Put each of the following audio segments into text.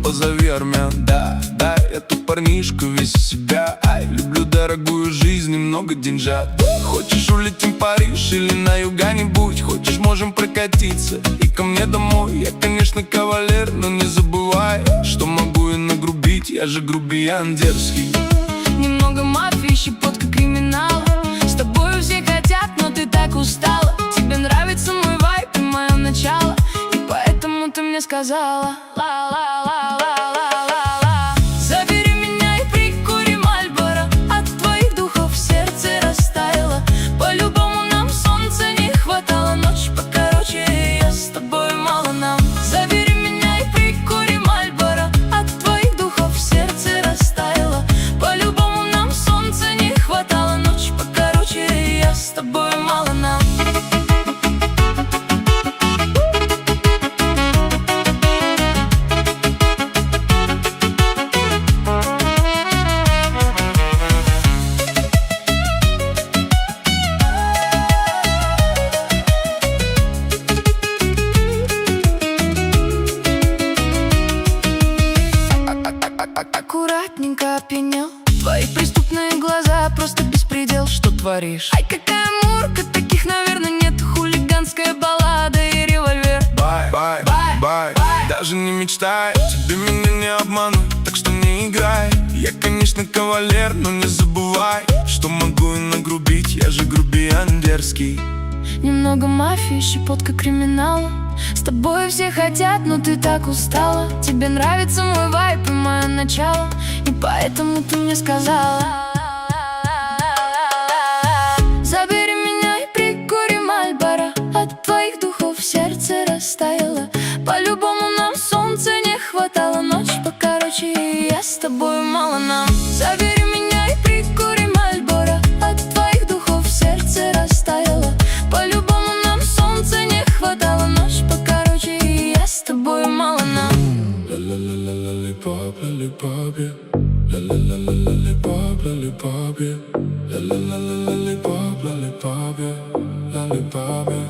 позови армян. Да, я тут парнишка весь из себя. Люблю дорогую жизнь и много деньжат. Хочешь, улетим в Париж или на юга-нибудь? Хочешь, можем прокатиться и ко мне домой. Я, конечно, кавалер, но не забывай, что могу и нагрубить, я же грубиян дерзкий. Немного мафии, щепотка криминала. С тобой все хотят, но ты так устала. Тебе нравится мой вайб и мое начало, и поэтому ты мне сказала ла-ла-ла-ла-ла-ла-ла. Забери меня и прикурим Мальборо. От твоих духов сердце растаяло. По-любому нам солнца не хватало. Ночь покороче, и я с тобой мало нам. Забери меня и прикурим Мальборо. От твоих духов сердце растаяло. По-любому нам солнца не хватало. Ночь покороче, и я с тобой мало нам. Аккуратненько опьянел. Твои преступные глаза, просто беспредел. Что творишь? Ай, какая мурка, таких, наверное, нет. Хулиганская баллада и револьвер. Бай, даже не мечтай, тебе меня не обмануть, так что не играй. Я, конечно, кавалер, но не забывай, что могу и нагрубить, я же грубиян дерзкий. Немного мафии, щепотка криминала. С тобой все хотят, но ты так устала. Тебе нравится мой вайб и мое начало, и поэтому ты мне сказала забери меня и прикурим Мальборо. От твоих духов сердце растаяло. По-любому нам солнца не хватало. Ночь покороче, и я с тобой мало нам. Забери меня и прикурим Мальборо. От твоих духов сердце растаяло. По-любому нам солнца не хватало. Ночь покороче, и я с тобой мало нам. Lollipop, lollipop, yeah. Lollipop, lollipop, yeah. Lollipop, lollipop, yeah. Lollipop, yeah.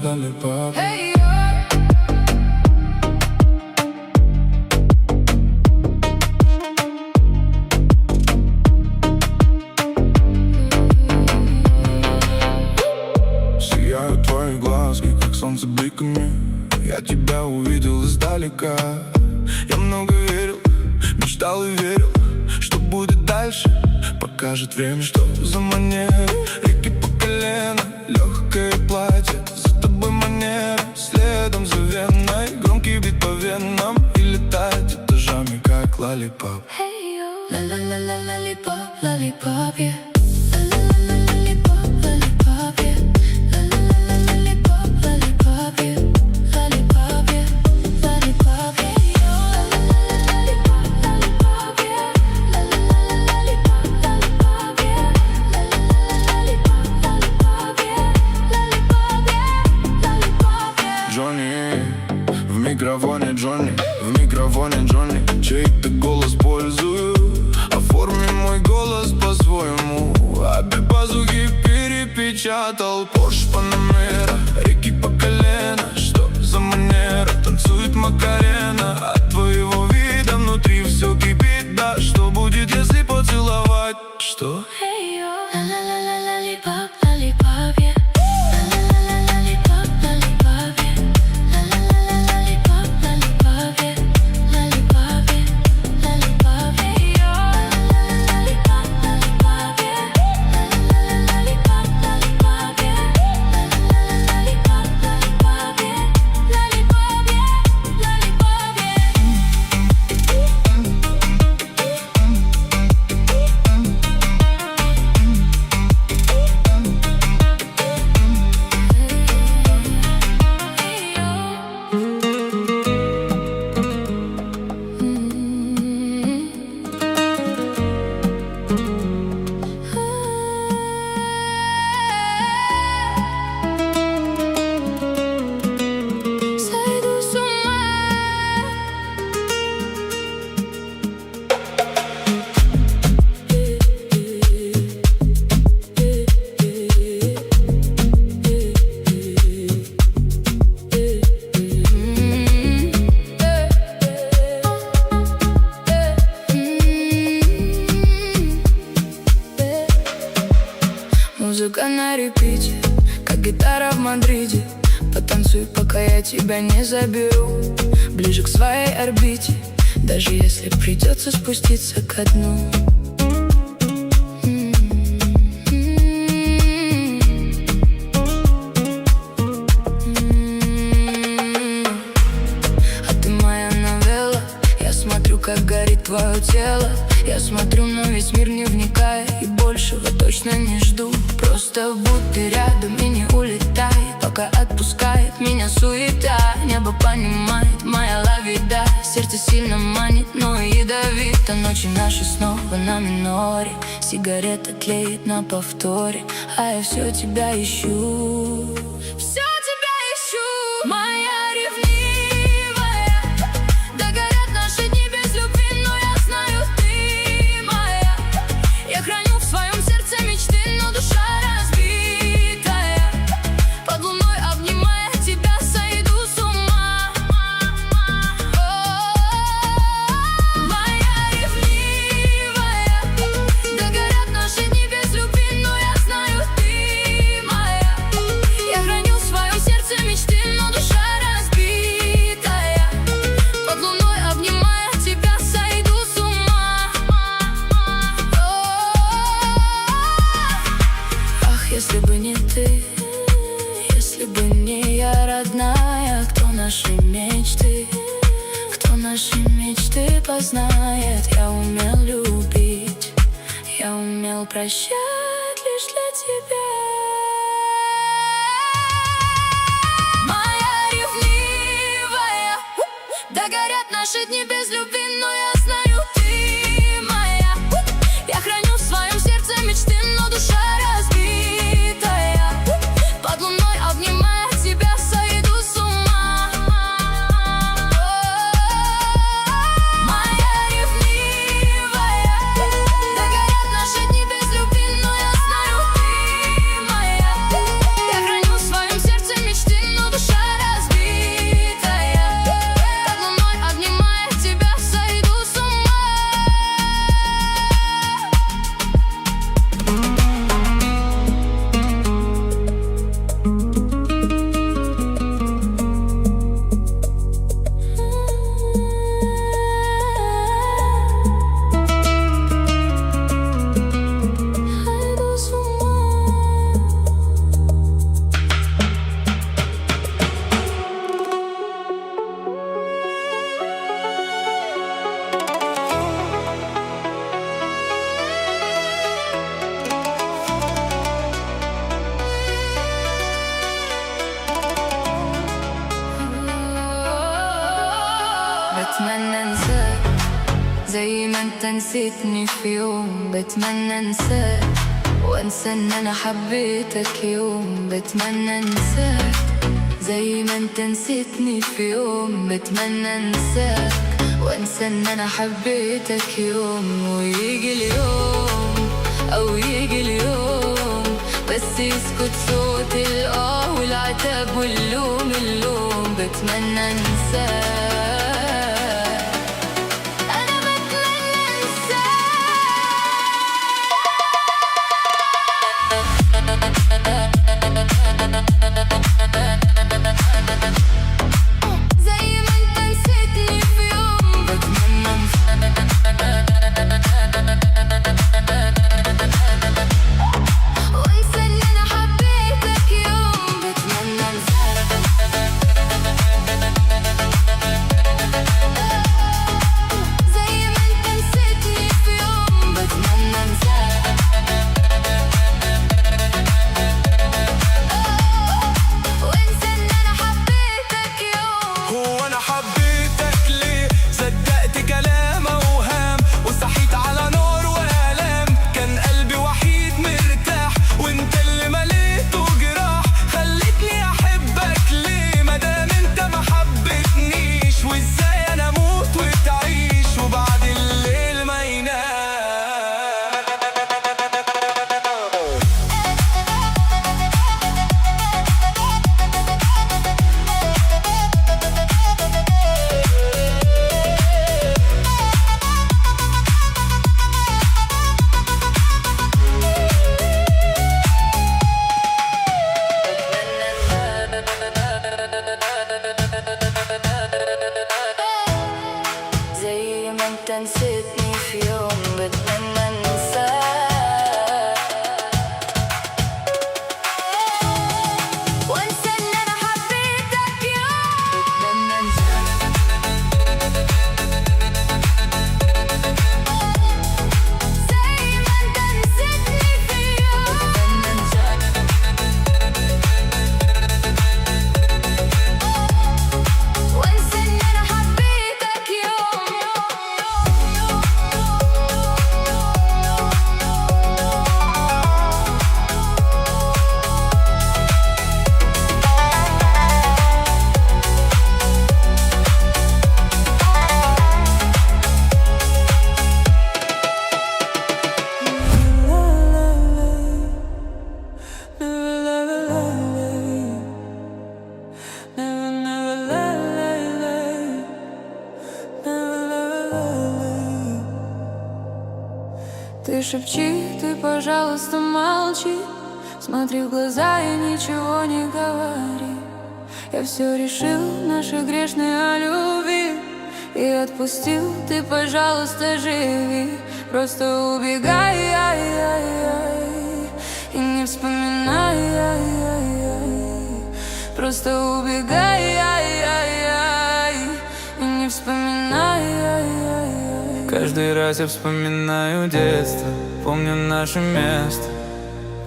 Lollipop. Hey, Сияют твои глазки, как солнце бликами. Я тебя увидел издалека. Я много верил, мечтал и верил, что будет дальше, покажет время. Что за манеры, реки по колено, легкое платье, за тобой манера, следом за Веной, громкий бит по венам и летает этажами, как лолипоп. hey, yo. Lollipop, lollipop, yeah. В микрофоне Джонни, чей-то голос пользую. Оформи мой голос по-своему. А без базуки перепечатал Порш Панамера, реки по колено. Что за манера, танцует Макарена. От твоего вида внутри все кипит. Да, что будет, если поцеловать? Что? Hey, yo. Lollipop, lollipop, yeah. Lollipop, lollipop, yeah. Lollipop, lollipop, yeah. Lollipop, yeah. Lollipop, hey, yo. Lollipop, lollipop, yeah. Lollipop, lollipop, yeah. Lollipop, lollipop, yeah. Lollipop, yeah. Lollipop, yeah. Музыка на репите, как гитара в Мадриде. Потанцуй, пока я тебя не заберу ближе к своей орбите, даже если придется спуститься ко дну. А ты моя новелла, я смотрю, как горит твое тело. Я смотрю на весь мир, не вникая, и большего точно не жду. Просто будь ты рядом и не улетай, пока отпускает меня суета. Небо понимает, моя лавида, сердце сильно манит, но и ядовито. Ночи наши снова на миноре, сигарета тлеет на повторе, а я все тебя ищу. Все тебя ищу, моя ревнивая. Догорят наши дни без любви, но я знаю, ты моя. Я храню в своем сердце мечты, но душа разбитая. Под луной, обнимая тебя, сойду с ума. Моя ревнивая. Догорят наши дни без любви, но я знаю, ты моя. Я храню в своем сердце мечты, но душа разбитая. Под луной, обнимая тебя, сойду с ума. Ах, если бы не ты, если бы не я, родная, кто наши мечты, кто наши мечты познает? Я умел любить, я умел прощать лишь для тебя. Моя ревнивая. Догорят наши дни без любви, но я знаю, ты моя. Я храню в своем сердце мечты, но душа разбитая. Под луной, обнимая тебя, сойду с ума. Моя ревнивая. Догорят наши дни без любви, но я знаю, ты моя. Я храню в своем сердце мечты, но душа разбитая. Под луной, обнимая тебя, сойду с ума. Сойду с ума. بتمنى انساك زي ما انت نسيتني في يوم. بتمنى انساك وانسى ان انا حبيتك يوم. بتمنى انساك زي ما انت نسيتني في يوم. بتمنى انساك وانسى ان انا حبيتك يوم. ويجي اليوم او يجي اليوم بس يسكت صوت الاه والعتاب واللوم اللوم. بتمنى انساك. انا بتمنى انساك زي ما انت نسيتني في يوم. بتمنى وانسى ان انا حبيتك يوم. بتمنى انساك. تنسيتني في يوم بتمنى انساك وانسى ان انا حبيتك يوم بتمنى انساك زي ما انت نسيتني في يوم بتمنى انساك وانسى ان انا حبيتك يوم Ты шепчи, ты, пожалуйста, молчи. Смотри в глаза и ничего не говори. Я все решил, наши грешные о любви и отпустил, ты, пожалуйста, живи. Просто убегай, и не вспоминай, просто убегай, и не вспоминай. Каждый раз я вспоминаю детство, помню наше место.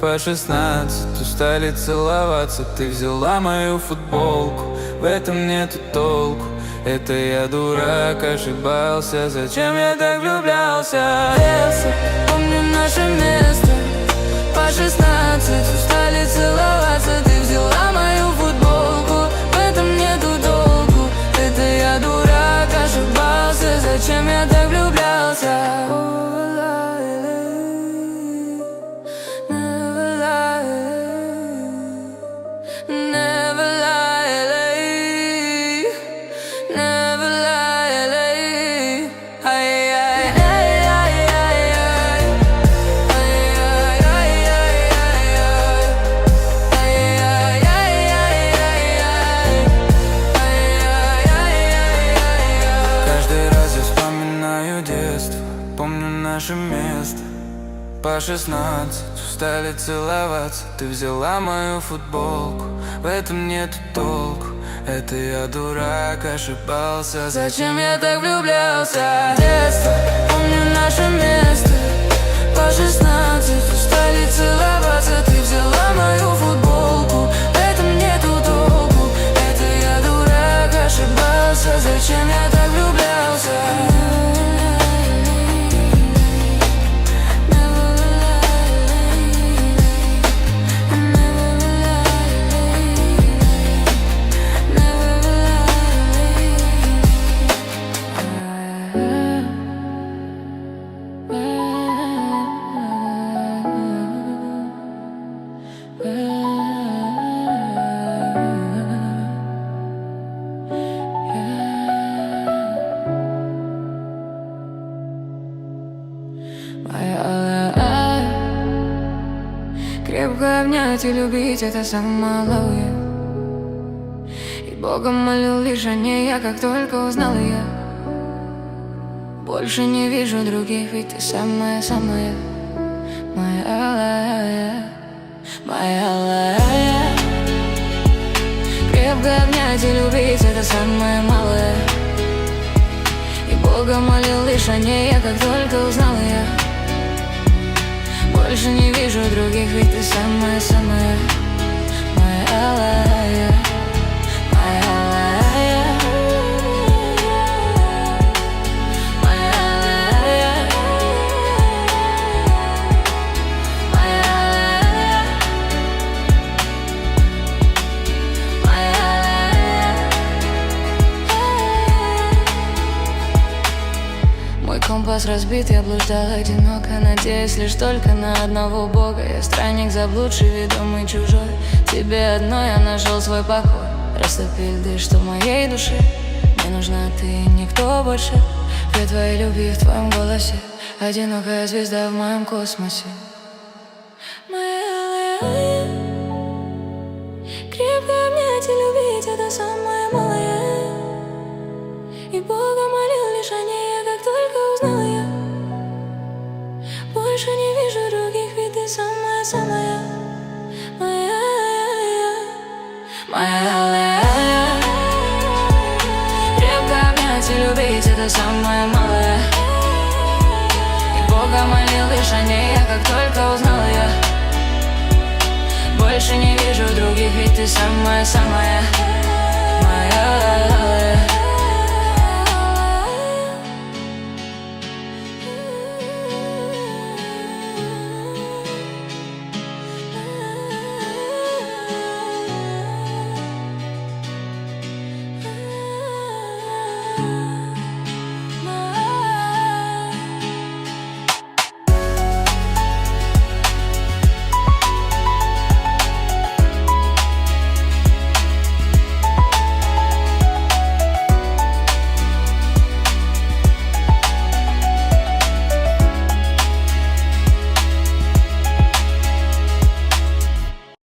По 16 устали целоваться, ты взяла мою футболку, в этом нету толку. Это я дурак, ошибался, зачем я так влюблялся? Детство, помню наше место. По 16 устали целоваться, ты взяла мою футболку, в этом нету толку. Это я дурак, ошибался, зачем я так влюблялся? Помню наше место. По 16 устали целоваться, ты взяла мою футболку, в этом нету толку. Это я дурак, ошибался, зачем я так влюблялся? Детство, помню наше место. По 16 устали целоваться, ты взяла мою футболку, в этом нету толку. Это я дурак, ошибался, зачем я так влюблялся? Крепко обнять и любить — это самое малое. И Бога молил лишь о ней я, как только узнал ее. Больше не вижу других, ведь ты самая-самая моя алая, моя алая. Крепко обнять и любить — это самое малое. И Бога молил лишь о ней я, как только узнал ее. Больше не вижу других, ведь ты самая-самая моя алая, моя алая, моя алая, моя алая, моя алая. Мой компас разбит, я блуждал одиноко, надеясь лишь только на одного Бога. Я странник заблудший, ведомый чужой. Тебе одной я нашел свой покой. Растопи льды, что в моей душе. Мне нужна ты, никто больше. Для твоей любви в твоем голосе. Одинокая звезда в моем космосе. Моя алая. Крепко обнять и любить — это самое малое. И Бога молил лишь о ней я, как только узнал. самая, моя. Крепко обнять и любить — это самое малое. И Бога молил лишь о ней, я как только узнал ее. Больше не вижу других, ведь ты самая, моя.